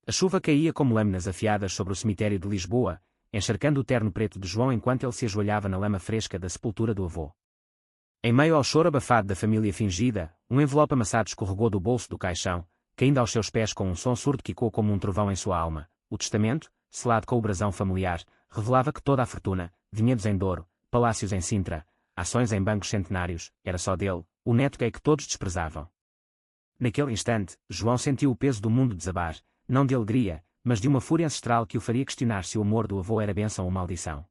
A chuva caía como lâminas afiadas sobre o cemitério de Lisboa, encharcando o terno preto de João enquanto ele se ajoelhava na lama fresca da sepultura do avô. Em meio ao choro abafado da família fingida, um envelope amassado escorregou do bolso do caixão, caindo aos seus pés com um som surdo que ecoou como um trovão em sua alma. O testamento, selado com o brasão familiar, revelava que toda a fortuna, vinhedos em Douro, palácios em Sintra, ações em bancos centenários, era só dele, o neto gay que todos desprezavam. Naquele instante, João sentiu o peso do mundo desabar, não de alegria, mas de uma fúria ancestral que o faria questionar se o amor do avô era bênção ou maldição.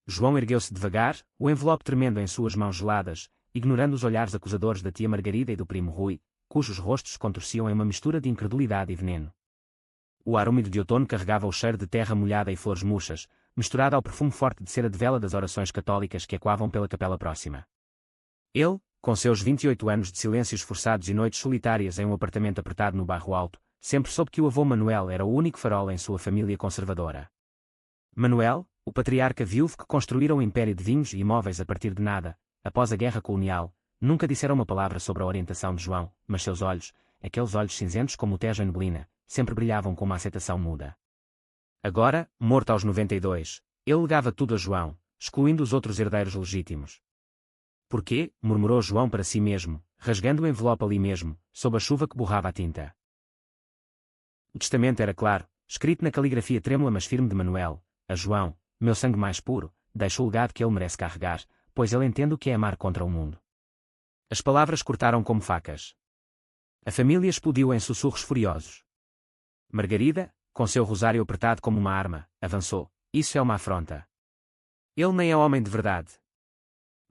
João ergueu-se devagar, o envelope tremendo em suas mãos geladas, ignorando os olhares acusadores da tia Margarida e do primo Rui, cujos rostos se contorciam em uma mistura de incredulidade e veneno. O ar úmido de outono carregava o cheiro de terra molhada e flores murchas, misturado ao perfume forte de cera de vela das orações católicas que ecoavam pela capela próxima. Ele, com seus 28 anos de silêncios forçados e noites solitárias em um apartamento apertado no bairro Alto, sempre soube que o avô Manuel era o único farol em sua família conservadora. Manuel, o patriarca viúvo que construíra um império de vinhos e imóveis a partir de nada, após a guerra colonial, nunca dissera uma palavra sobre a orientação de João, mas seus olhos, aqueles olhos cinzentos como o Tejo em neblina, sempre brilhavam com uma aceitação muda. Agora, morto aos 92, ele legava tudo a João, excluindo os outros herdeiros legítimos. Porquê? Murmurou João para si mesmo, rasgando o envelope ali mesmo, sob a chuva que borrava a tinta. O testamento era claro, escrito na caligrafia trêmula mas firme de Manuel: a João, meu sangue mais puro, deixa o legado que ele merece carregar, pois ele entende o que é amar contra o mundo. As palavras cortaram como facas. A família explodiu em sussurros furiosos. Margarida, com seu rosário apertado como uma arma, avançou: isso é uma afronta. Ele nem é homem de verdade.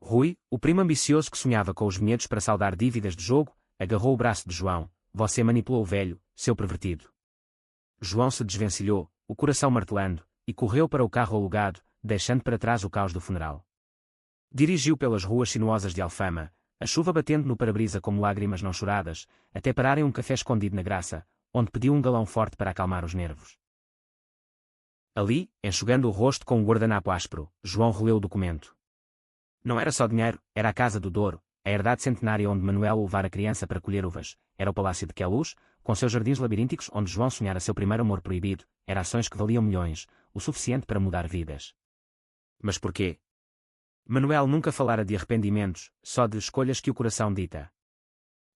Rui, o primo ambicioso que sonhava com os vinhedos para saldar dívidas de jogo, agarrou o braço de João: você manipulou o velho, seu pervertido. João se desvencilhou, o coração martelando, e correu para o carro alugado, deixando para trás o caos do funeral. Dirigiu pelas ruas sinuosas de Alfama, a chuva batendo no para-brisa como lágrimas não choradas, até parar em um café escondido na Graça, onde pediu um galão forte para acalmar os nervos. Ali, enxugando o rosto com um guardanapo áspero, João releu o documento. Não era só dinheiro, era a Casa do Douro, a herdade centenária onde Manuel levara a criança para colher uvas, era o Palácio de Queluz, com seus jardins labirínticos onde João sonhara seu primeiro amor proibido, era ações que valiam milhões, o suficiente para mudar vidas. Mas porquê? Manuel nunca falara de arrependimentos, só de escolhas que o coração dita.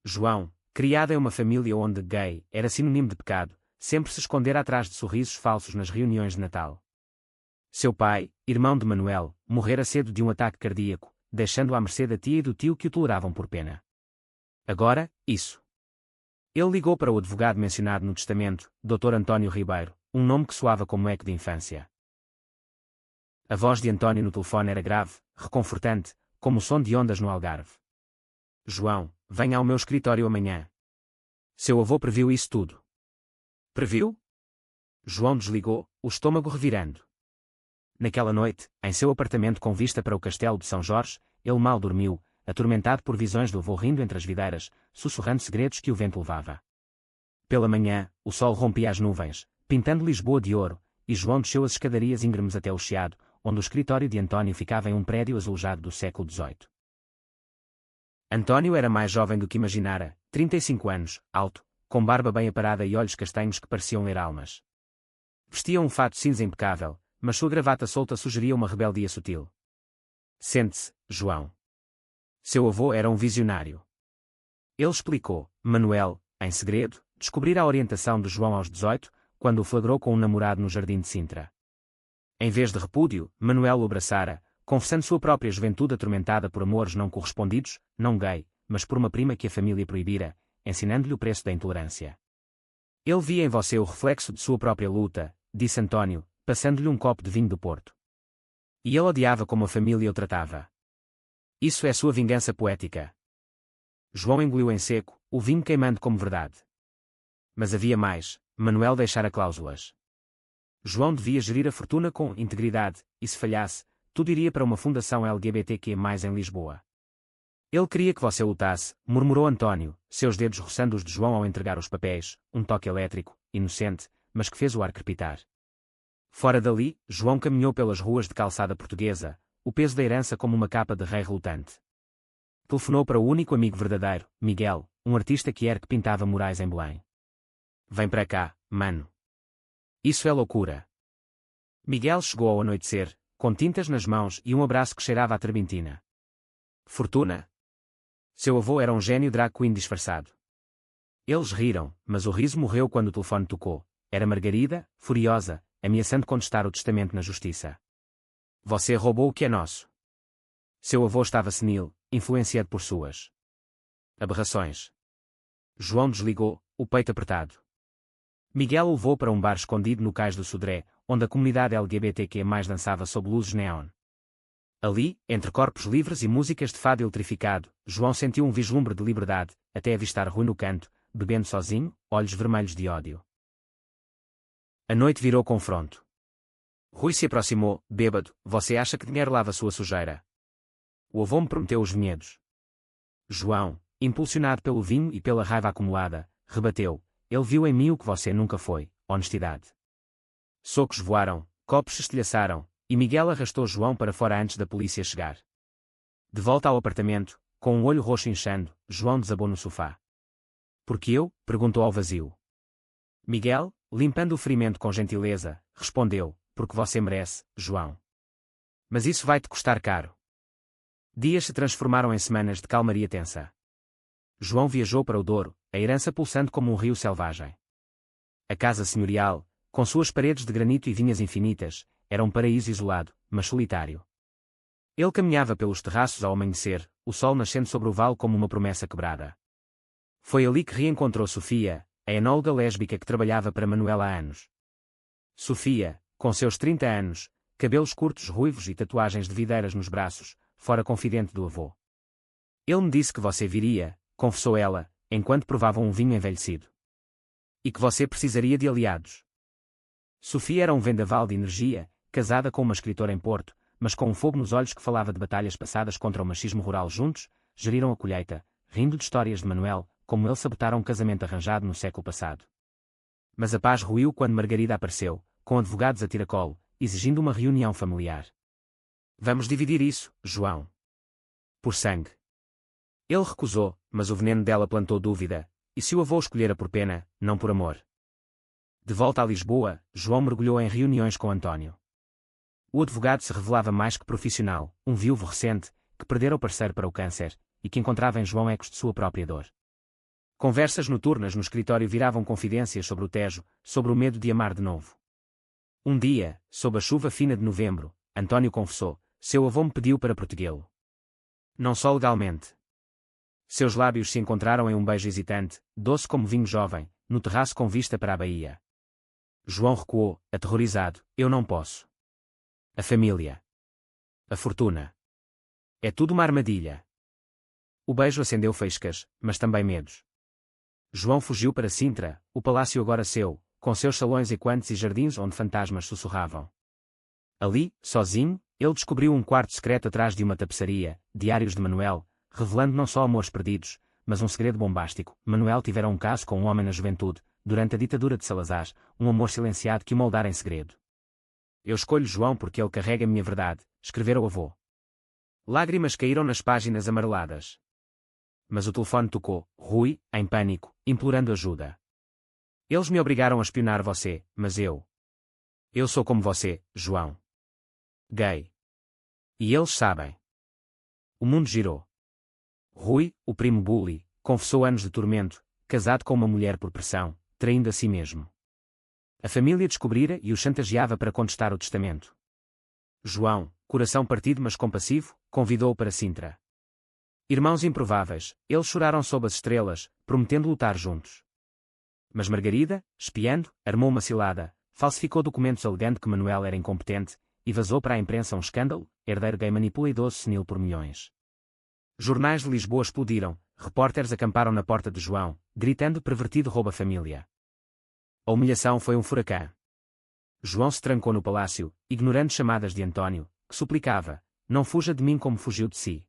João, criado em uma família onde gay era sinônimo de pecado, sempre se escondera atrás de sorrisos falsos nas reuniões de Natal. Seu pai, irmão de Manuel, morrera cedo de um ataque cardíaco, deixando-o à mercê da tia e do tio que o toleravam por pena. Agora, isso. Ele ligou para o advogado mencionado no testamento, Dr. António Ribeiro, um nome que soava como eco de infância. A voz de António no telefone era grave, reconfortante, como o som de ondas no Algarve. João, venha ao meu escritório amanhã. Seu avô previu isso tudo. Previu? João desligou, o estômago revirando. Naquela noite, em seu apartamento com vista para o castelo de São Jorge, ele mal dormiu, atormentado por visões do avô rindo entre as videiras, sussurrando segredos que o vento levava. Pela manhã, o sol rompia as nuvens, pintando Lisboa de ouro, e João desceu as escadarias íngremes até o Chiado, onde o escritório de António ficava em um prédio azulejado do século XVIII. António era mais jovem do que imaginara, 35 anos, alto, com barba bem aparada e olhos castanhos que pareciam ler almas. Vestia um fato cinza impecável, mas sua gravata solta sugeria uma rebeldia sutil. Sente-se, João. Seu avô era um visionário. Ele explicou. Manuel, em segredo, descobrira a orientação de João aos 18, quando o flagrou com um namorado no jardim de Sintra. Em vez de repúdio, Manuel o abraçara, confessando sua própria juventude atormentada por amores não correspondidos, não gay, mas por uma prima que a família proibira, ensinando-lhe o preço da intolerância. Ele via em você o reflexo de sua própria luta, disse António, passando-lhe um copo de vinho do Porto. E ele odiava como a família o tratava. Isso é sua vingança poética. João engoliu em seco, o vinho queimando como verdade. Mas havia mais, Manuel deixara cláusulas. João devia gerir a fortuna com integridade, e se falhasse, tudo iria para uma fundação LGBTQ+, em Lisboa. Ele queria que você lutasse, murmurou António, seus dedos roçando os de João ao entregar os papéis, um toque elétrico, inocente, mas que fez o ar crepitar. Fora dali, João caminhou pelas ruas de calçada portuguesa, o peso da herança como uma capa de rei relutante. Telefonou para o único amigo verdadeiro, Miguel, um artista que pintava murais em Belém. Vem para cá, mano. Isso é loucura. Miguel chegou ao anoitecer, com tintas nas mãos e um abraço que cheirava a terbentina. Fortuna. Seu avô era um gênio drag queen disfarçado. Eles riram, mas o riso morreu quando o telefone tocou. Era Margarida, furiosa, ameaçando contestar o testamento na justiça. Você roubou o que é nosso. Seu avô estava senil, influenciado por suas aberrações. João desligou, o peito apertado. Miguel o levou para um bar escondido no cais do Sodré, onde a comunidade LGBTQ+ dançava sob luzes neon. Ali, entre corpos livres e músicas de fado eletrificado, João sentiu um vislumbre de liberdade, até avistar Rui no canto, bebendo sozinho, olhos vermelhos de ódio. A noite virou confronto. Rui se aproximou, bêbado. Você acha que dinheiro lava sua sujeira? O avô me prometeu os vinhedos. João, impulsionado pelo vinho e pela raiva acumulada, rebateu. Ele viu em mim o que você nunca foi, honestidade. Socos voaram, copos se estilhaçaram, e Miguel arrastou João para fora antes da polícia chegar. De volta ao apartamento, com um olho roxo inchando, João desabou no sofá. Por que eu? Perguntou ao vazio. Miguel, limpando o ferimento com gentileza, respondeu, porque você merece, João. Mas isso vai te custar caro. Dias se transformaram em semanas de calmaria tensa. João viajou para o Douro, a herança pulsando como um rio selvagem. A casa senhorial, com suas paredes de granito e vinhas infinitas, era um paraíso isolado, mas solitário. Ele caminhava pelos terraços ao amanhecer, o sol nascendo sobre o vale como uma promessa quebrada. Foi ali que reencontrou Sofia, a enóloga lésbica que trabalhava para Manuela há anos. Sofia, com seus 30 anos, cabelos curtos ruivos e tatuagens de videiras nos braços, fora confidente do avô. Ele me disse que você viria, confessou ela, enquanto provavam um vinho envelhecido. E que você precisaria de aliados. Sofia era um vendaval de energia, casada com uma escritora em Porto, mas com um fogo nos olhos que falava de batalhas passadas contra o machismo rural. Juntos, geriram a colheita, rindo de histórias de Manuel, como ele sabotara um casamento arranjado no século passado. Mas a paz ruiu quando Margarida apareceu, com advogados a tiracolo, exigindo uma reunião familiar. Vamos dividir isso, João. Por sangue. Ele recusou, mas o veneno dela plantou dúvida, e se o avô escolhera por pena, não por amor. De volta a Lisboa, João mergulhou em reuniões com António. O advogado se revelava mais que profissional, um viúvo recente, que perdera o parceiro para o câncer, e que encontrava em João ecos de sua própria dor. Conversas noturnas no escritório viravam confidências sobre o Tejo, sobre o medo de amar de novo. Um dia, sob a chuva fina de novembro, António confessou, seu avô me pediu para protegê-lo. Não só legalmente. Seus lábios se encontraram em um beijo hesitante, doce como vinho jovem, no terraço com vista para a baía. João recuou, aterrorizado, eu não posso. A família. A fortuna. É tudo uma armadilha. O beijo acendeu faíscas, mas também medos. João fugiu para Sintra, o palácio agora seu, com seus salões equantes e jardins onde fantasmas sussurravam. Ali, sozinho, ele descobriu um quarto secreto atrás de uma tapeçaria, diários de Manuel, revelando não só amores perdidos, mas um segredo bombástico. Manuel tivera um caso com um homem na juventude, durante a ditadura de Salazar, um amor silenciado que o moldara em segredo. Eu escolho João porque ele carrega minha verdade, escrevera o avô. Lágrimas caíram nas páginas amareladas. Mas o telefone tocou, Rui, em pânico, implorando ajuda. Eles me obrigaram a espionar você, mas eu sou como você, João. Gay. E eles sabem. O mundo girou. Rui, o primo bully, confessou anos de tormento, casado com uma mulher por pressão, traindo a si mesmo. A família descobrira e o chantageava para contestar o testamento. João, coração partido mas compassivo, convidou-o para Sintra. Irmãos improváveis, eles choraram sob as estrelas, prometendo lutar juntos. Mas Margarida, espiando, armou uma cilada, falsificou documentos alegando que Manuel era incompetente, e vazou para a imprensa um escândalo, herdeiro gay manipula idoso senil por milhões. Jornais de Lisboa explodiram, repórteres acamparam na porta de João, gritando pervertido rouba a família. A humilhação foi um furacão. João se trancou no palácio, ignorando chamadas de António, que suplicava, não fuja de mim como fugiu de si.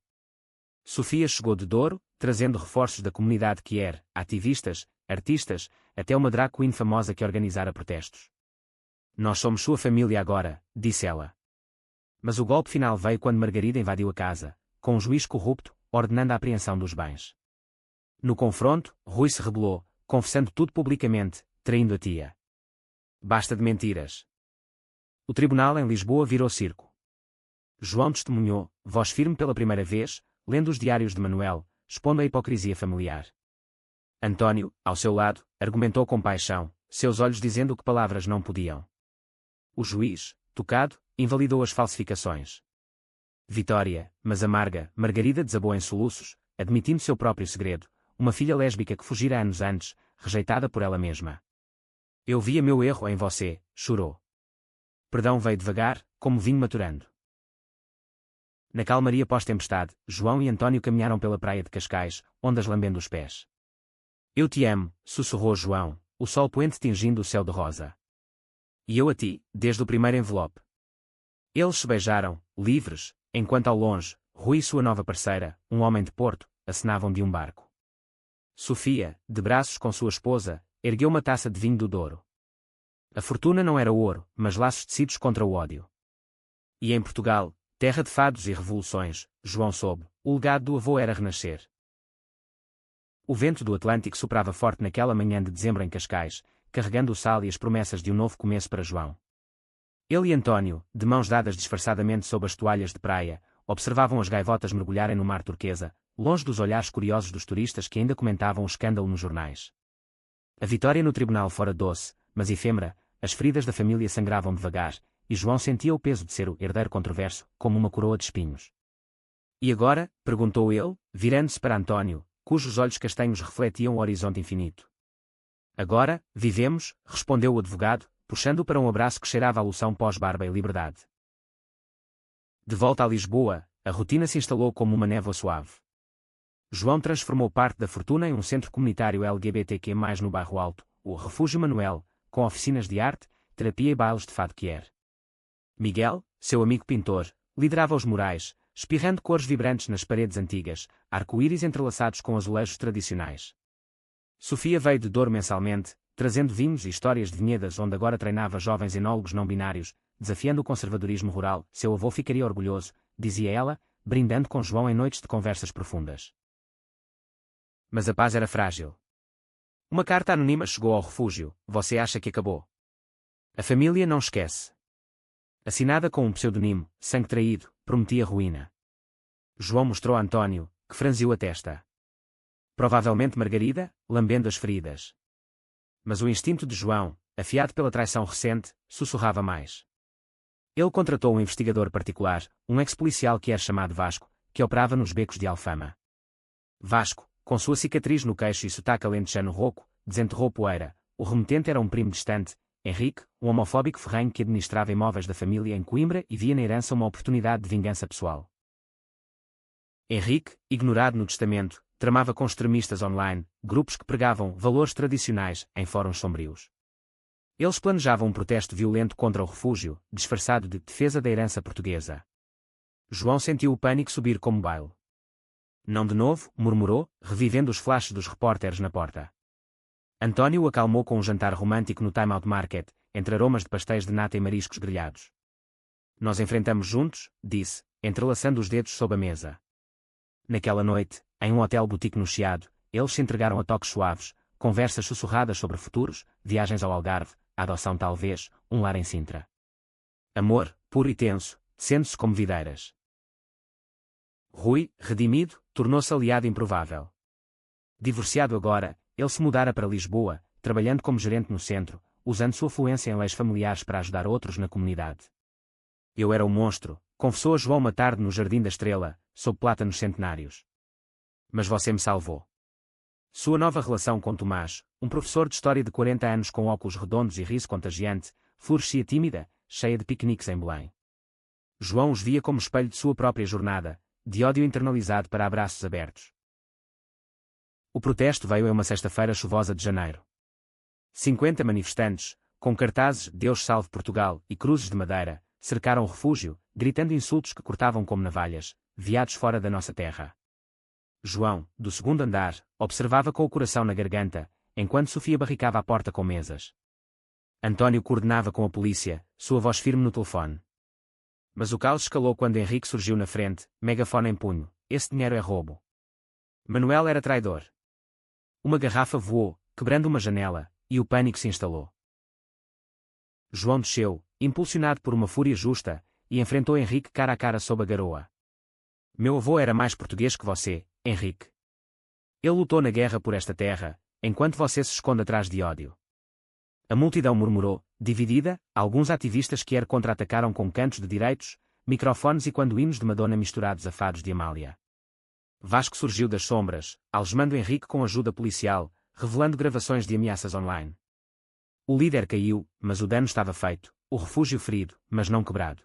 Sofia chegou de Douro, trazendo reforços da comunidade queer, ativistas, artistas, até uma drag queen famosa que organizara protestos. Nós somos sua família agora, disse ela. Mas o golpe final veio quando Margarida invadiu a casa, com um juiz corrupto, ordenando a apreensão dos bens. No confronto, Rui se rebelou, confessando tudo publicamente, traindo a tia. Basta de mentiras. O tribunal em Lisboa virou circo. João testemunhou, voz firme pela primeira vez, lendo os diários de Manuel, expondo a hipocrisia familiar. António, ao seu lado, argumentou com paixão, seus olhos dizendo que palavras não podiam. O juiz, tocado, invalidou as falsificações. Vitória, mas amarga, Margarida desabou em soluços, admitindo seu próprio segredo, uma filha lésbica que fugira anos antes, rejeitada por ela mesma. Eu via meu erro em você, chorou. Perdão veio devagar, como vinho maturando. Na calmaria pós-tempestade, João e António caminharam pela praia de Cascais, ondas lambendo os pés. Eu te amo, sussurrou João, o sol poente tingindo o céu de rosa. E eu a ti, desde o primeiro envelope. Eles se beijaram, livres, enquanto ao longe, Rui e sua nova parceira, um homem de Porto, acenavam de um barco. Sofia, de braços com sua esposa, ergueu uma taça de vinho do Douro. A fortuna não era ouro, mas laços tecidos contra o ódio. E em Portugal, terra de fados e revoluções, João soube, o legado do avô era renascer. O vento do Atlântico soprava forte naquela manhã de dezembro em Cascais, carregando o sal e as promessas de um novo começo para João. Ele e António, de mãos dadas disfarçadamente sob as toalhas de praia, observavam as gaivotas mergulharem no mar turquesa, longe dos olhares curiosos dos turistas que ainda comentavam o escândalo nos jornais. A vitória no tribunal fora doce, mas efêmera, as feridas da família sangravam devagar, e João sentia o peso de ser o herdeiro controverso, como uma coroa de espinhos. E agora? Perguntou ele, virando-se para António, cujos olhos castanhos refletiam o horizonte infinito. Agora, vivemos, respondeu o advogado, puxando-o para um abraço que cheirava a loção pós-barba e liberdade. De volta a Lisboa, a rotina se instalou como uma névoa suave. João transformou parte da fortuna em um centro comunitário LGBTQ+, no Bairro Alto, o Refúgio Manuel, com oficinas de arte, terapia e bailes de fado queer. Miguel, seu amigo pintor, liderava os murais, espirrando cores vibrantes nas paredes antigas, arco-íris entrelaçados com azulejos tradicionais. Sofia veio de Douro mensalmente, trazendo vinhos e histórias de vinhedas onde agora treinava jovens enólogos não binários, desafiando o conservadorismo rural. Seu avô ficaria orgulhoso, dizia ela, brindando com João em noites de conversas profundas. Mas a paz era frágil. Uma carta anônima chegou ao refúgio. Você acha que acabou? A família não esquece. Assinada com um pseudonimo, sangue traído, prometia ruína. João mostrou a António, que franziu a testa. Provavelmente Margarida, lambendo as feridas. Mas o instinto de João, afiado pela traição recente, sussurrava mais. Ele contratou um investigador particular, um ex-policial que era chamado Vasco, que operava nos becos de Alfama. Vasco, com sua cicatriz no queixo e sotaque alentejano rouco, desenterrou poeira. O remetente era um primo distante, Henrique, um homofóbico ferrenho que administrava imóveis da família em Coimbra e via na herança uma oportunidade de vingança pessoal. Henrique, ignorado no testamento, tramava com extremistas online, grupos que pregavam valores tradicionais, em fóruns sombrios. Eles planejavam um protesto violento contra o refúgio, disfarçado de defesa da herança portuguesa. João sentiu o pânico subir como baile. Não de novo, murmurou, revivendo os flashes dos repórteres na porta. António o acalmou com um jantar romântico no Time Out Market, entre aromas de pastéis de nata e mariscos grelhados. Nós enfrentamos juntos, disse, entrelaçando os dedos sob a mesa. Naquela noite, em um hotel boutique no Chiado, eles se entregaram a toques suaves, conversas sussurradas sobre futuros, viagens ao Algarve, a adoção talvez, um lar em Sintra. Amor, puro e tenso, tecendo-se como videiras. Rui, redimido, tornou-se aliado improvável. Divorciado agora, ele se mudara para Lisboa, trabalhando como gerente no centro, usando sua fluência em leis familiares para ajudar outros na comunidade. Eu era o monstro, confessou a João uma tarde no Jardim da Estrela, sob plátanos centenários. Mas você me salvou. Sua nova relação com Tomás, um professor de história de 40 anos com óculos redondos e riso contagiante, florescia tímida, cheia de piqueniques em Belém. João os via como espelho de sua própria jornada, de ódio internalizado para abraços abertos. O protesto veio em uma sexta-feira chuvosa de janeiro. 50 manifestantes, com cartazes Deus salve Portugal e cruzes de madeira, cercaram o refúgio, gritando insultos que cortavam como navalhas, viados fora da nossa terra. João, do segundo andar, observava com o coração na garganta, enquanto Sofia barricava a porta com mesas. António coordenava com a polícia, sua voz firme no telefone. Mas o caos escalou quando Henrique surgiu na frente, megafone em punho. Esse dinheiro é roubo. Manuel era traidor. Uma garrafa voou, quebrando uma janela, e o pânico se instalou. João desceu, impulsionado por uma fúria justa, e enfrentou Henrique cara a cara sob a garoa. Meu avô era mais português que você, Henrique. Ele lutou na guerra por esta terra, enquanto você se esconde atrás de ódio. A multidão murmurou, dividida, alguns ativistas que contra-atacaram com cantos de direitos, microfones e quando hinos de Madonna misturados a fados de Amália. Vasco surgiu das sombras, algemando Henrique com ajuda policial, revelando gravações de ameaças online. O líder caiu, mas o dano estava feito, o refúgio ferido, mas não quebrado.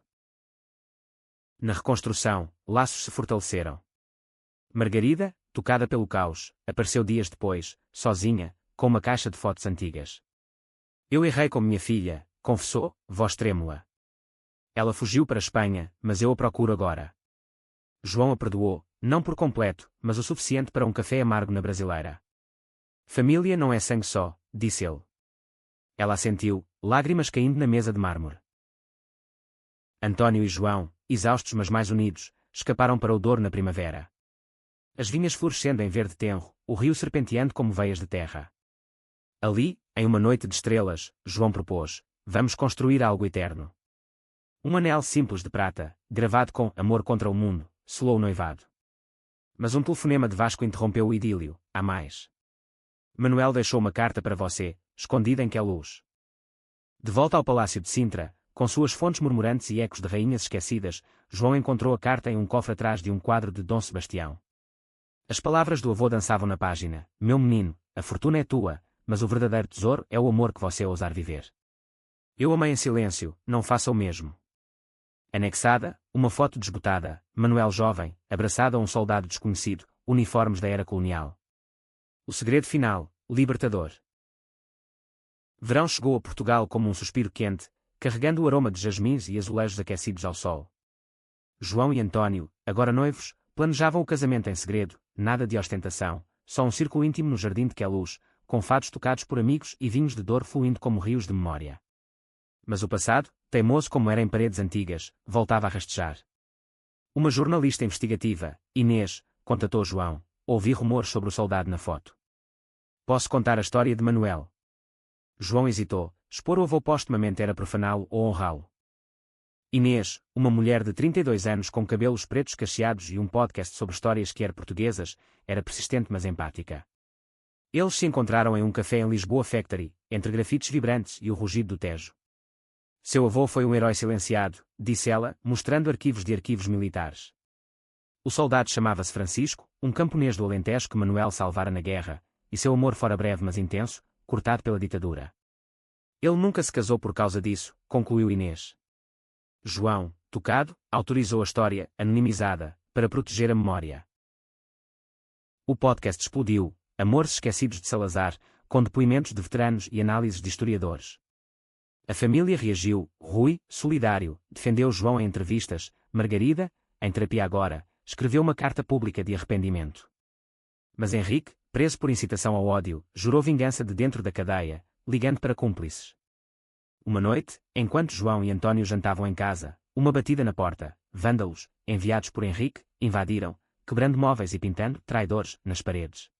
Na reconstrução, laços se fortaleceram. Margarida, tocada pelo caos, apareceu dias depois, sozinha, com uma caixa de fotos antigas. Eu errei com minha filha, confessou, voz trêmula. Ela fugiu para a Espanha, mas eu a procuro agora. João a perdoou, não por completo, mas o suficiente para um café amargo na brasileira. Família não é sangue só, disse ele. Ela assentiu, lágrimas caindo na mesa de mármore. António e João, exaustos mas mais unidos, escaparam para o Douro na primavera. As vinhas florescendo em verde tenro, o rio serpenteando como veias de terra. Ali, em uma noite de estrelas, João propôs: vamos construir algo eterno. Um anel simples de prata, gravado com amor contra o mundo, selou o noivado. Mas um telefonema de Vasco interrompeu o idílio. Há mais. Manuel deixou uma carta para você, escondida em Queluz. De volta ao Palácio de Sintra, com suas fontes murmurantes e ecos de rainhas esquecidas, João encontrou a carta em um cofre atrás de um quadro de Dom Sebastião. As palavras do avô dançavam na página: meu menino, a fortuna é tua, mas o verdadeiro tesouro é o amor que você ousar viver. Eu amei em silêncio, não faça o mesmo. Anexada, uma foto desbotada, Manuel jovem, abraçado a um soldado desconhecido, uniformes da era colonial. O segredo final, libertador. Verão chegou a Portugal como um suspiro quente, carregando o aroma de jasmins e azulejos aquecidos ao sol. João e António, agora noivos, planejavam o casamento em segredo, nada de ostentação, só um círculo íntimo no jardim de Queluz, com fados tocados por amigos e vinhos de dor fluindo como rios de memória. Mas o passado, teimoso como era em paredes antigas, voltava a rastejar. Uma jornalista investigativa, Inês, contatou João: ouvi rumores sobre o soldado na foto. Posso contar a história de Manuel? João hesitou, expor o avô postumamente era profaná-lo ou honrá-lo. Inês, uma mulher de 32 anos com cabelos pretos cacheados e um podcast sobre histórias que eram portuguesas, era persistente mas empática. Eles se encontraram em um café em Lisboa Factory, entre grafites vibrantes e o rugido do Tejo. Seu avô foi um herói silenciado, disse ela, mostrando arquivos de arquivos militares. O soldado chamava-se Francisco, um camponês do Alentejo que Manuel salvara na guerra, e seu amor fora breve mas intenso, cortado pela ditadura. Ele nunca se casou por causa disso, concluiu Inês. João, tocado, autorizou a história, anonimizada, para proteger a memória. O podcast explodiu, Amores Esquecidos de Salazar, com depoimentos de veteranos e análises de historiadores. A família reagiu, Rui, solidário, defendeu João em entrevistas, Margarida, em terapia agora, escreveu uma carta pública de arrependimento. Mas Henrique, preso por incitação ao ódio, jurou vingança de dentro da cadeia, ligando para cúmplices. Uma noite, enquanto João e António jantavam em casa, uma batida na porta, vândalos, enviados por Henrique, invadiram, quebrando móveis e pintando traidores nas paredes.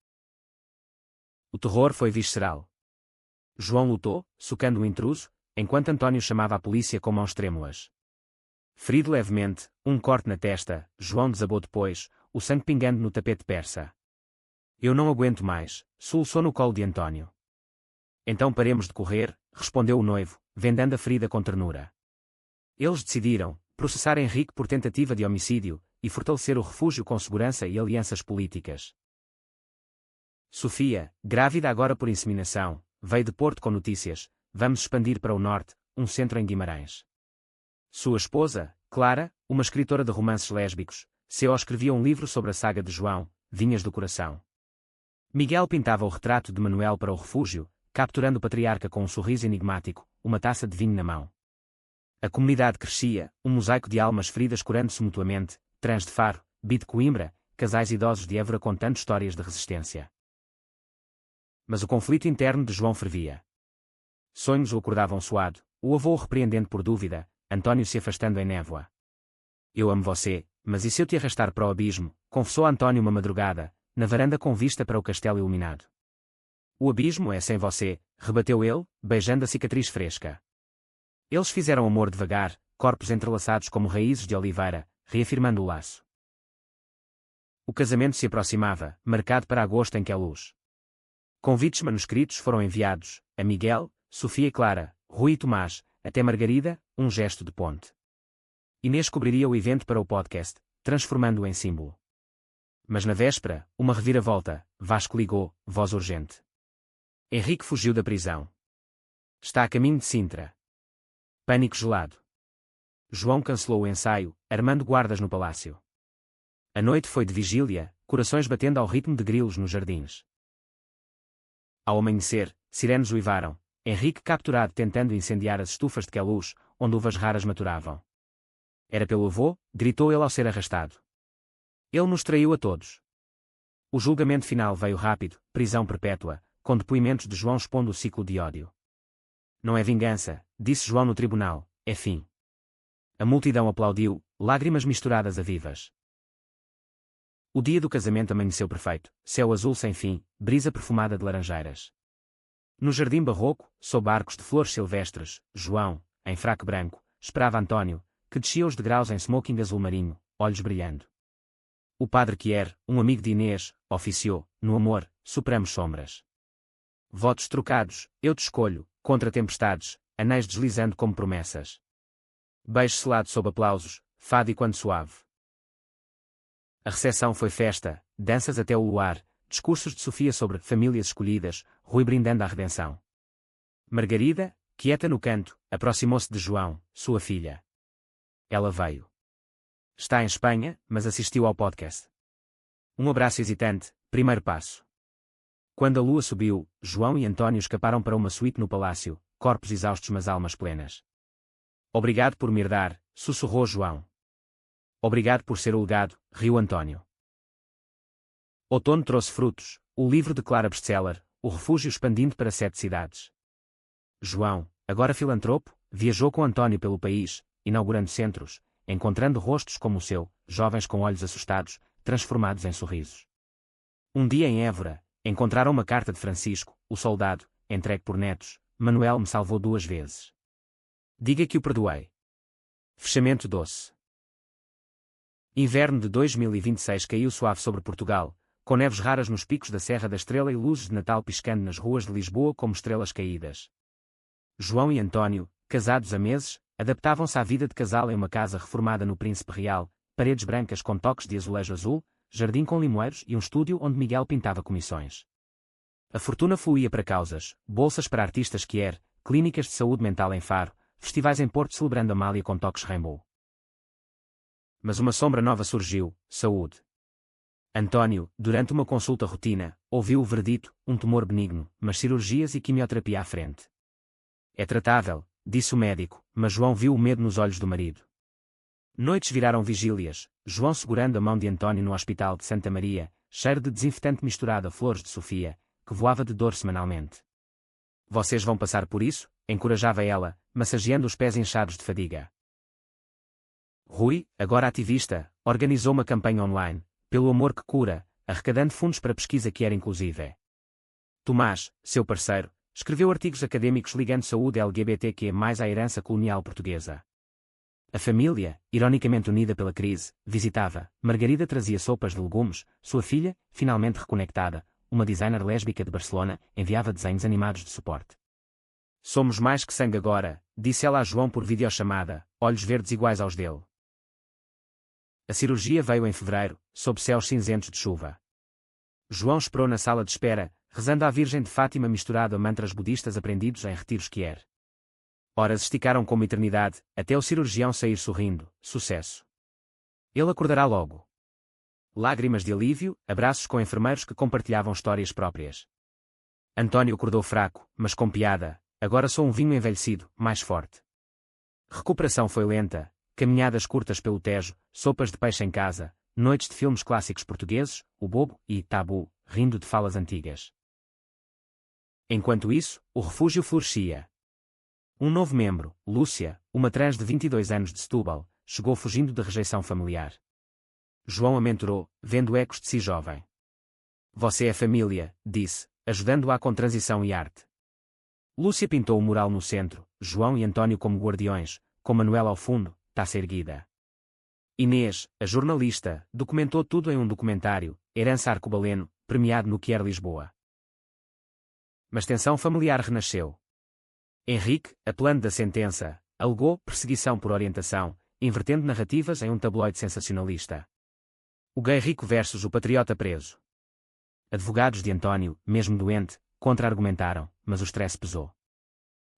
O terror foi visceral. João lutou, socando o intruso, enquanto António chamava a polícia com mãos trêmulas. Ferido levemente, um corte na testa, João desabou depois, o sangue pingando no tapete persa. Eu não aguento mais, soluçou no colo de António. Então paremos de correr, respondeu o noivo, vendando a ferida com ternura. Eles decidiram processar Henrique por tentativa de homicídio e fortalecer o refúgio com segurança e alianças políticas. Sofia, grávida agora por inseminação, veio de Porto com notícias: vamos expandir para o norte, um centro em Guimarães. Sua esposa, Clara, uma escritora de romances lésbicos, escrevia um livro sobre a saga de João, Vinhas do Coração. Miguel pintava o retrato de Manuel para o refúgio, capturando o patriarca com um sorriso enigmático, uma taça de vinho na mão. A comunidade crescia, um mosaico de almas feridas curando-se mutuamente, trans de Faro, Bi de Coimbra, casais idosos de Évora contando histórias de resistência. Mas o conflito interno de João fervia. Sonhos o acordavam suado, o avô repreendendo por dúvida, António se afastando em névoa. Eu amo você, mas e se eu te arrastar para o abismo, confessou António uma madrugada, na varanda com vista para o castelo iluminado. O abismo é sem você, rebateu ele, beijando a cicatriz fresca. Eles fizeram amor devagar, corpos entrelaçados como raízes de oliveira, reafirmando o laço. O casamento se aproximava, marcado para agosto em Queluz. Convites manuscritos foram enviados, a Miguel, Sofia e Clara, Rui e Tomás, até Margarida, um gesto de ponte. Inês cobriria o evento para o podcast, transformando-o em símbolo. Mas na véspera, uma reviravolta, Vasco ligou, voz urgente. Henrique fugiu da prisão. Está a caminho de Sintra. Pânico gelado. João cancelou o ensaio, armando guardas no palácio. A noite foi de vigília, corações batendo ao ritmo de grilos nos jardins. Ao amanhecer, sirenes uivaram, Henrique capturado tentando incendiar as estufas de Queluz, onde uvas raras maturavam. Era pelo avô, gritou ele ao ser arrastado. Ele nos traiu a todos. O julgamento final veio rápido, prisão perpétua, com depoimentos de João expondo o ciclo de ódio. Não é vingança, disse João no tribunal, é fim. A multidão aplaudiu, lágrimas misturadas a vivas. O dia do casamento amanheceu perfeito, céu azul sem fim, brisa perfumada de laranjeiras. No jardim barroco, sob arcos de flores silvestres, João, em fraque branco, esperava António, que descia os degraus em smoking azul marinho, olhos brilhando. O padre Quier, um amigo de Inês, oficiou, no amor, superamos sombras. Votos trocados, eu te escolho, contra tempestades, anéis deslizando como promessas. Beijo selado sob aplausos, fado e quando suave. A recepção foi festa, danças até o luar, discursos de Sofia sobre famílias escolhidas, Rui brindando à redenção. Margarida, quieta no canto, aproximou-se de João, sua filha. Ela veio. Está em Espanha, mas assistiu ao podcast. Um abraço hesitante, primeiro passo. Quando a lua subiu, João e António escaparam para uma suíte no palácio, corpos exaustos mas almas plenas. Obrigado por me herdar, sussurrou João. Obrigado por ser o legado, riu António. Outono trouxe frutos, o livro declara best-seller, o refúgio expandindo para 7 cidades. João, agora filantropo, viajou com António pelo país, inaugurando centros, encontrando rostos como o seu, jovens com olhos assustados, transformados em sorrisos. Um dia em Évora, encontraram uma carta de Francisco, o soldado, entregue por netos. Manuel me salvou 2 vezes. Diga que o perdoei. Fechamento doce. Inverno de 2026 caiu suave sobre Portugal, com neves raras nos picos da Serra da Estrela e luzes de Natal piscando nas ruas de Lisboa como estrelas caídas. João e António, casados há meses, adaptavam-se à vida de casal em uma casa reformada no Príncipe Real, paredes brancas com toques de azulejo azul, jardim com limoeiros e um estúdio onde Miguel pintava comissões. A fortuna fluía para causas, bolsas para artistas Quier, clínicas de saúde mental em Faro, festivais em Porto celebrando Amália com toques Rainbow. Mas uma sombra nova surgiu, saúde. António, durante uma consulta rotina, ouviu o verdito, um tumor benigno, mas cirurgias e quimioterapia à frente. É tratável, disse o médico, mas João viu o medo nos olhos do marido. Noites viraram vigílias, João segurando a mão de António no hospital de Santa Maria, cheiro de desinfetante misturado a flores de Sofia, que voava de dor semanalmente. Vocês vão passar por isso, encorajava ela, massageando os pés inchados de fadiga. Rui, agora ativista, organizou uma campanha online, pelo amor que cura, arrecadando fundos para pesquisa que era inclusive. Tomás, seu parceiro, escreveu artigos acadêmicos ligando saúde LGBTQ+ à herança colonial portuguesa. A família, ironicamente unida pela crise, visitava. Margarida trazia sopas de legumes, sua filha, finalmente reconectada, uma designer lésbica de Barcelona, enviava desenhos animados de suporte. Somos mais que sangue agora, disse ela a João por videochamada, olhos verdes iguais aos dele. A cirurgia veio em fevereiro, sob céus cinzentos de chuva. João esperou na sala de espera, rezando à Virgem de Fátima misturado a mantras budistas aprendidos em retiros Quier. Horas esticaram como eternidade, até o cirurgião sair sorrindo, sucesso. Ele acordará logo. Lágrimas de alívio, abraços com enfermeiros que compartilhavam histórias próprias. António acordou fraco, mas com piada, agora sou um vinho envelhecido, mais forte. Recuperação foi lenta, caminhadas curtas pelo Tejo, sopas de peixe em casa, noites de filmes clássicos portugueses, O Bobo e Tabu, rindo de falas antigas. Enquanto isso, o refúgio florescia. Um novo membro, Lúcia, uma trans de 22 anos de Setúbal, chegou fugindo de rejeição familiar. João a mentorou, vendo ecos de si jovem. Você é família, disse, ajudando-a com transição e arte. Lúcia pintou o mural no centro, João e Antônio como guardiões, com Manuela ao fundo, taça erguida. Inês, a jornalista, documentou tudo em um documentário, Herança Arcobaleno, premiado no Quer Lisboa. Mas tensão familiar renasceu. Henrique, apelando da sentença, alegou perseguição por orientação, invertendo narrativas em um tabloide sensacionalista. O gay rico versus o patriota preso. Advogados de Antônio, mesmo doente, contra-argumentaram, mas o stress pesou.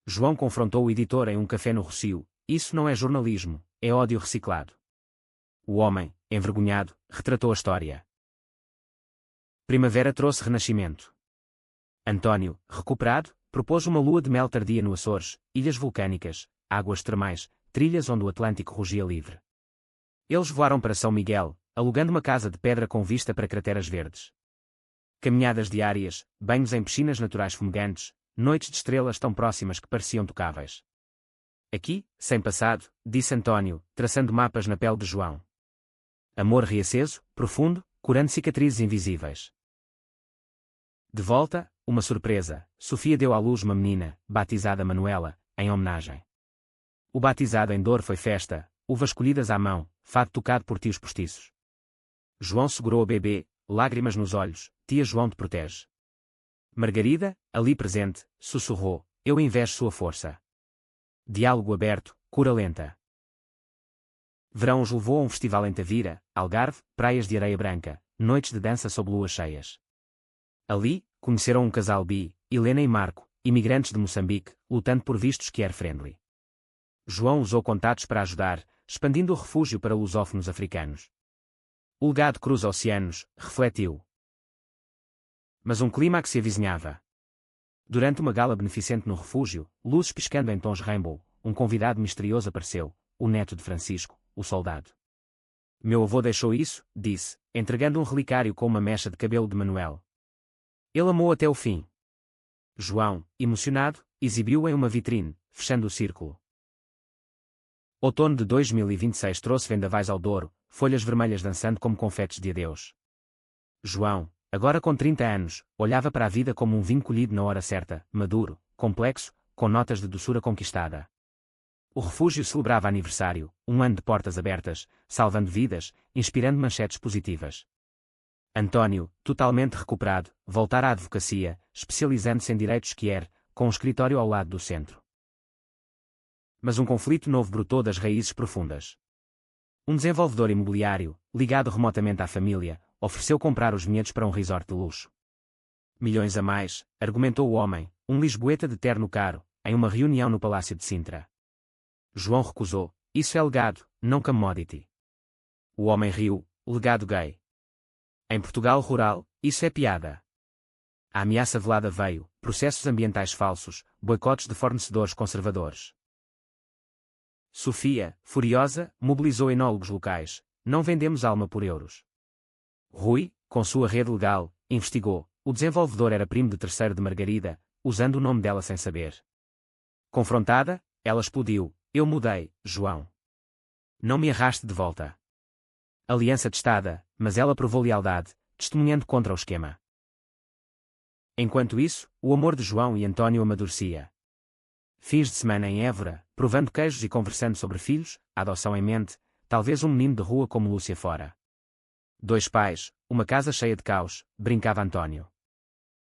João confrontou o editor em um café no Rossio: isso não é jornalismo, é ódio reciclado. O homem, envergonhado, retratou a história. Primavera trouxe renascimento. Antônio, recuperado, propôs uma lua de mel tardia no Açores, ilhas vulcânicas, águas termais, trilhas onde o Atlântico rugia livre. Eles voaram para São Miguel, alugando uma casa de pedra com vista para crateras verdes. Caminhadas diárias, banhos em piscinas naturais fumegantes, noites de estrelas tão próximas que pareciam tocáveis. Aqui, sem passado, disse Antônio, traçando mapas na pele de João. Amor reaceso, profundo, curando cicatrizes invisíveis. De volta, uma surpresa, Sofia deu à luz uma menina, batizada Manuela, em homenagem. O batizado em dor foi festa, uvas colhidas à mão, fado tocado por tios postiços. João segurou o bebê, lágrimas nos olhos, tia João te protege. Margarida, ali presente, sussurrou, eu invejo sua força. Diálogo aberto, cura lenta. Verão os levou a um festival em Tavira, Algarve, praias de areia branca, noites de dança sob luas cheias. Ali, conheceram um casal bi, Helena e Marco, imigrantes de Moçambique, lutando por vistos QR-friendly. João usou contatos para ajudar, expandindo o refúgio para lusófonos africanos. O legado cruza oceanos, refletiu. Mas um clímax se avizinhava. Durante uma gala beneficente no refúgio, luzes piscando em tons rainbow, um convidado misterioso apareceu, o neto de Francisco, o soldado. Meu avô deixou isso, disse, entregando um relicário com uma mecha de cabelo de Manuel. Ele amou até o fim. João, emocionado, exibiu-o em uma vitrine, fechando o círculo. Outono de 2026 trouxe vendavais ao Douro, folhas vermelhas dançando como confetes de adeus. João, agora com 30 anos, olhava para a vida como um vinho colhido na hora certa, maduro, complexo, com notas de doçura conquistada. O refúgio celebrava aniversário, um ano de portas abertas, salvando vidas, inspirando manchetes positivas. Antônio, totalmente recuperado, voltara à advocacia, especializando-se em direitos QR, com um escritório ao lado do centro. Mas um conflito novo brotou das raízes profundas. Um desenvolvedor imobiliário, ligado remotamente à família, ofereceu comprar os vinhedos para um resort de luxo. Milhões a mais, argumentou o homem, um lisboeta de terno caro, em uma reunião no Palácio de Sintra. João recusou, isso é legado, não commodity. O homem riu, legado gay. Em Portugal rural, isso é piada. A ameaça velada veio, processos ambientais falsos, boicotes de fornecedores conservadores. Sofia, furiosa, mobilizou enólogos locais, não vendemos alma por euros. Rui, com sua rede legal, investigou, o desenvolvedor era primo de terceiro de Margarida, usando o nome dela sem saber. Confrontada, ela explodiu, eu mudei, João. Não me arraste de volta. Aliança testada, mas ela provou lealdade, testemunhando contra o esquema. Enquanto isso, o amor de João e Antônio amadurecia. Fins de semana em Évora, provando queijos e conversando sobre filhos, a adoção em mente, talvez um menino de rua como Lúcia fora. 2 pais, uma casa cheia de caos, brincava Antônio.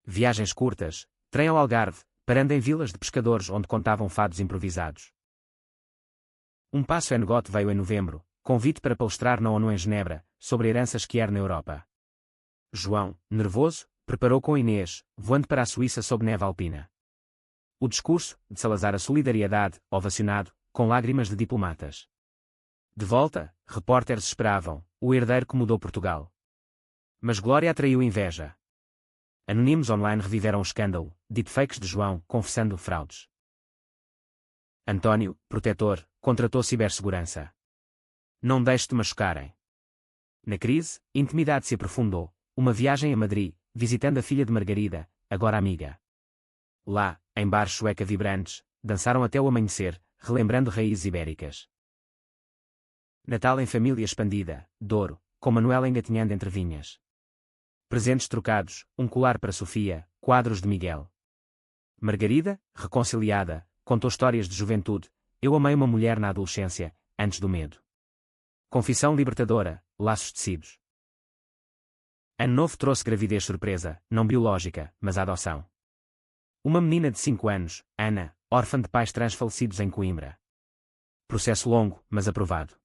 Viagens curtas, trem ao Algarve, parando em vilas de pescadores onde contavam fados improvisados. Um passo en Got veio em novembro, convite para palestrar na ONU em Genebra, sobre heranças QR na Europa. João, nervoso, preparou com Inês, voando para a Suíça sob neve alpina. O discurso, de Salazar a solidariedade, ovacionado, com lágrimas de diplomatas. De volta, repórteres esperavam, o herdeiro que mudou Portugal. Mas Glória atraiu inveja. Anónimos online reviveram o escândalo, deepfakes de João, confessando fraudes. Antônio, protetor, contratou cibersegurança. Não deixe-te machucarem. Na crise, intimidade se aprofundou, uma viagem a Madrid, visitando a filha de Margarida, agora amiga. Lá, em bares sueca vibrantes, dançaram até o amanhecer, relembrando raízes ibéricas. Natal em família expandida, Douro, com Manuela engatinhando entre vinhas. Presentes trocados, um colar para Sofia, quadros de Miguel. Margarida, reconciliada, contou histórias de juventude. Eu amei uma mulher na adolescência, antes do medo. Confissão libertadora, laços tecidos. Ano novo trouxe gravidez surpresa, não biológica, mas a adoção. Uma menina de 5 anos, Ana, órfã de pais trans falecidos em Coimbra. Processo longo, mas aprovado.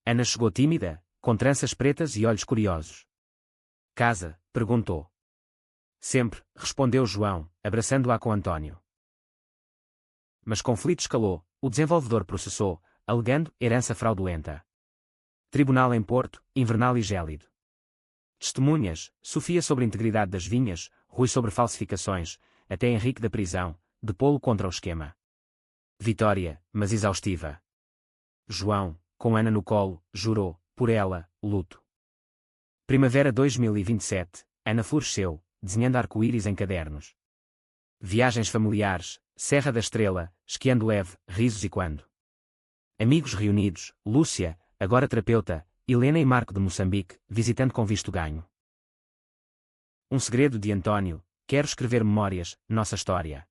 Ana chegou tímida, com tranças pretas e olhos curiosos. Casa? Perguntou. Sempre, respondeu João, abraçando-a com António. Mas conflito escalou, o desenvolvedor processou, alegando herança fraudulenta. Tribunal em Porto, invernal e gélido. Testemunhas, Sofia sobre a integridade das vinhas, Rui sobre falsificações, até Henrique da prisão, de pô-lo contra o esquema. Vitória, mas exaustiva. João, com Ana no colo, jurou, por ela, luto. Primavera 2027, Ana floresceu, desenhando arco-íris em cadernos. Viagens familiares, Serra da Estrela, esquiando leve, risos e quando. Amigos reunidos, Lúcia, agora terapeuta, Helena e Marco de Moçambique, visitando com visto ganho. Um segredo de António, quero escrever memórias, nossa história.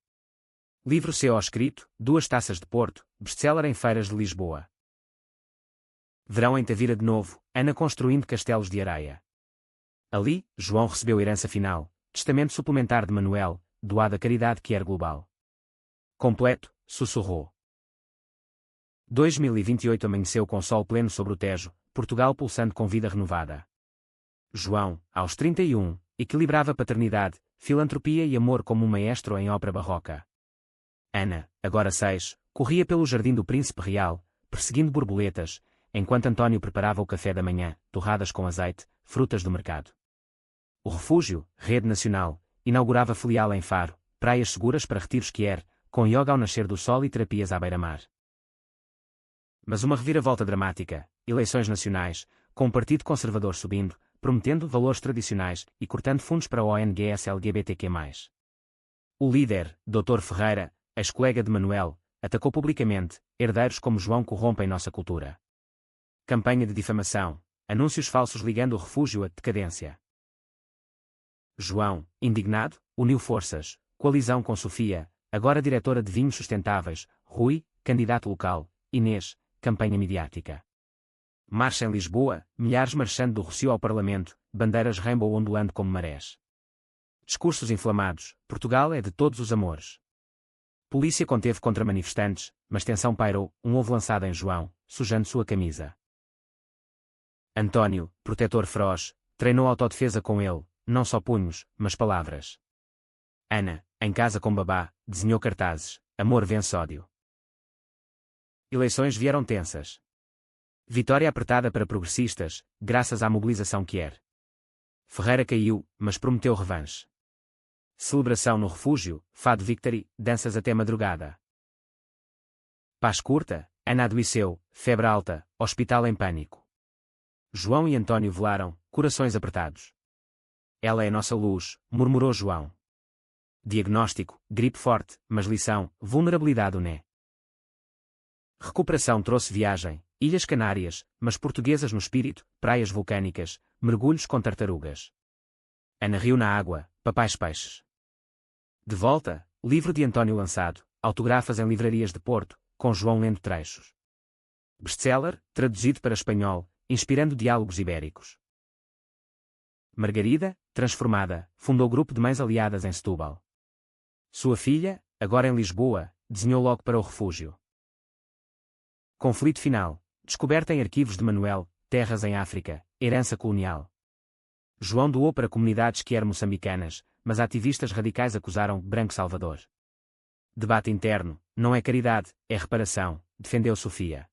Livro CO escrito, 2 taças de Porto, best-seller em feiras de Lisboa. Verão em Tavira de novo, Ana construindo castelos de areia. Ali, João recebeu herança final, testamento suplementar de Manuel, doado à caridade que era global. Completo, sussurrou. 2028 amanheceu com sol pleno sobre o Tejo, Portugal pulsando com vida renovada. João, aos 31, equilibrava paternidade, filantropia e amor como um maestro em ópera barroca. Ana, agora 6, corria pelo jardim do Príncipe Real, perseguindo borboletas, enquanto António preparava o café da manhã, torradas com azeite, frutas do mercado. O refúgio, rede nacional, inaugurava filial em Faro, praias seguras para retiros quier, com yoga ao nascer do sol e terapias à beira-mar. Mas uma reviravolta dramática, eleições nacionais, com o Partido Conservador subindo, prometendo valores tradicionais e cortando fundos para a ONGs LGBTQ+. O líder, Dr. Ferreira, ex-colega de Manuel, atacou publicamente, herdeiros como João corrompem nossa cultura. Campanha de difamação, anúncios falsos ligando o refúgio à decadência. João, indignado, uniu forças, coalizão com Sofia, agora diretora de vinhos sustentáveis, Rui, candidato local, Inês, campanha midiática. Marcha em Lisboa, milhares marchando do Rossio ao Parlamento, bandeiras rainbow ondulando como marés. Discursos inflamados, Portugal é de todos os amores. Polícia conteve contra manifestantes, mas tensão pairou, um ovo lançado em João, sujando sua camisa. António, protetor feroz, treinou autodefesa com ele, não só punhos, mas palavras. Ana, em casa com babá, desenhou cartazes, amor vence ódio. Eleições vieram tensas. Vitória apertada para progressistas, graças à mobilização quier. Ferreira caiu, mas prometeu revanche. Celebração no refúgio, fado victory, danças até madrugada. Paz curta, Ana adoeceu, febre alta, hospital em pânico. João e António velaram, corações apertados. Ela é nossa luz, murmurou João. Diagnóstico, gripe forte, mas lição, vulnerabilidade uné. Recuperação trouxe viagem, Ilhas Canárias, mas portuguesas no espírito, praias vulcânicas, mergulhos com tartarugas. Ana riu na água, papais peixes. De volta, livro de António lançado, autografas em livrarias de Porto, com João lendo trechos. Best-seller, traduzido para espanhol, inspirando diálogos ibéricos. Margarida, transformada, fundou grupo de mães aliadas em Setúbal. Sua filha, agora em Lisboa, desenhou logo para o refúgio. Conflito final, descoberta em arquivos de Manuel, terras em África, herança colonial. João doou para comunidades quier moçambicanas, mas ativistas radicais acusaram Branco Salvador. Debate interno, não é caridade, é reparação, defendeu Sofia.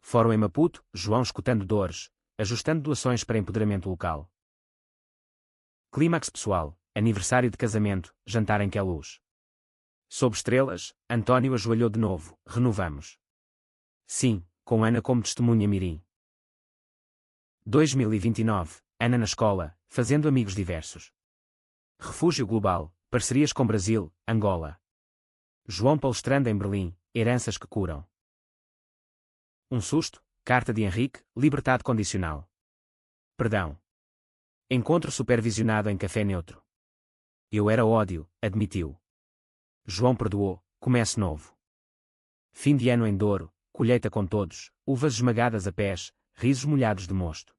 Fórum em Maputo, João escutando dores, ajustando doações para empoderamento local. Clímax pessoal, aniversário de casamento, jantar em Queluz. Sob estrelas, António ajoelhou de novo, renovamos. Sim, com Ana como testemunha mirim. 2029, Ana na escola, fazendo amigos diversos. Refúgio global, parcerias com Brasil, Angola. João palestrando em Berlim, heranças que curam. Um susto, carta de Henrique, libertado condicional. Perdão. Encontro supervisionado em café neutro. Eu era ódio, admitiu. João perdoou, comece novo. Fim de ano em Douro, colheita com todos, uvas esmagadas a pés, risos molhados de mosto.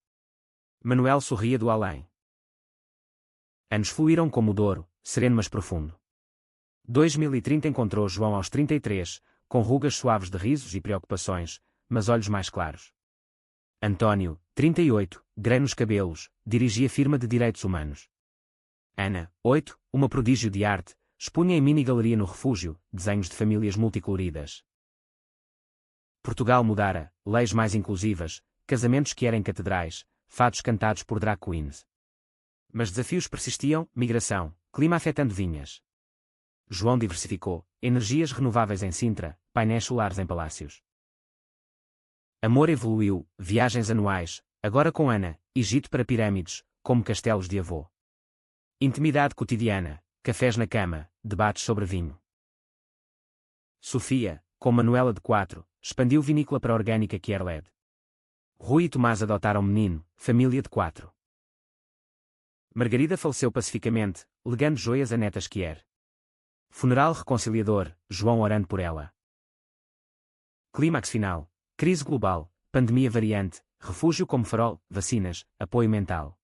Manuel sorria do além. Anos fluíram como o Douro, sereno mas profundo. 2030 encontrou João aos 33, com rugas suaves de risos e preocupações, mas olhos mais claros. António, 38, grã nos cabelos, dirigia firma de direitos humanos. Ana, 8, uma prodígio de arte, expunha em mini-galeria no refúgio, desenhos de famílias multicoloridas. Portugal mudara, leis mais inclusivas, casamentos que eram catedrais, fados cantados por drag queens. Mas desafios persistiam, migração, clima afetando vinhas. João diversificou, energias renováveis em Sintra, painéis solares em palácios. Amor evoluiu, viagens anuais, agora com Ana, Egito para pirâmides, como castelos de avô. Intimidade cotidiana, cafés na cama, debates sobre vinho. Sofia, com Manuela de 4, expandiu vinícola para orgânica Kierled. Rui e Tomás adotaram menino, família de 4. Margarida faleceu pacificamente, legando joias a netas Kier. Funeral reconciliador, João orando por ela. Clímax final, crise global, pandemia variante, refúgio como farol, vacinas, apoio mental.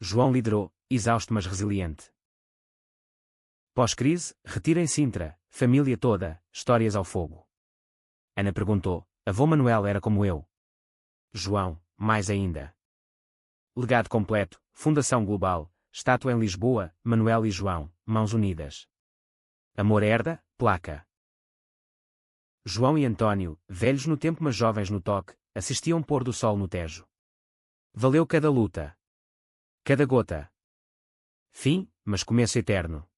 João liderou, exausto mas resiliente. Pós-crise, retiro em Sintra, família toda, histórias ao fogo. Ana perguntou, avô Manuel era como eu? João, mais ainda. Legado completo, Fundação Global, estátua em Lisboa, Manuel e João, mãos unidas. Amor herda, placa. João e António, velhos no tempo mas jovens no toque, assistiam pôr do sol no Tejo. Valeu cada luta. Cada gota. Fim, mas começo eterno.